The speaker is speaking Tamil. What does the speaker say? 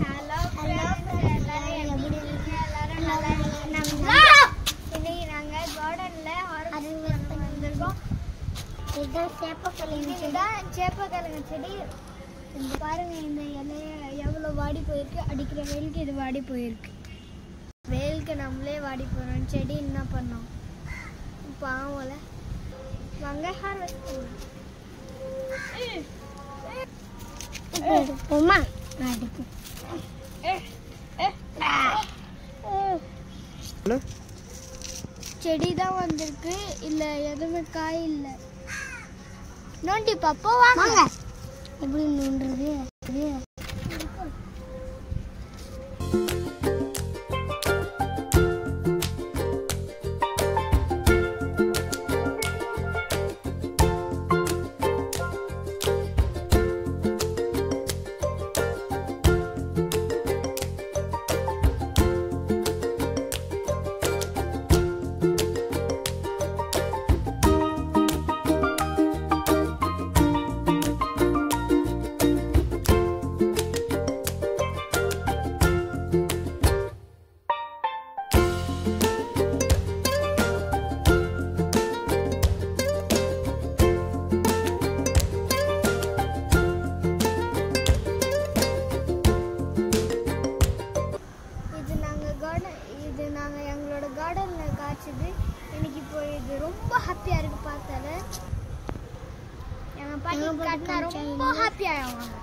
ஹலோ எல்லாரும் எப்படி இருக்கீங்க? எல்லாரும் நல்லா இருக்கீங்களா? இன்னைக்கு நாங்க கார்டன்ல ஆரஞ்சு வந்திருக்கோம். இதுதான் சேப்பக்கிழங்கு செடி. இந்த பாருங்க, இந்த இலைய எவ்வளோ வாடி போயிருக்கு. அடிக்கிற வெயிலுக்கு இது வாடி போயிருக்கு. வெயிலுக்கு நம்மளே வாடி போகிறோம். செடி என்ன பண்ணோம் பாவல. வாங்க ஹார்வெஸ்ட் பண்ணலாம். செடி தான் வந்திருக்கு, இல்ல எதுவுமே காய் இல்லை. நோண்டி பாப்போ வாங்க. எப்படி நோண்டுறது? எங்களோட கார்டன்ல காய்ச்சது. எனக்கு இப்போ இது ரொம்ப ஹாப்பியா இருக்கு. பார்த்தால எங்க பாட்டி காட்டினா ரொம்ப ஹாப்பியா ஆவாங்க.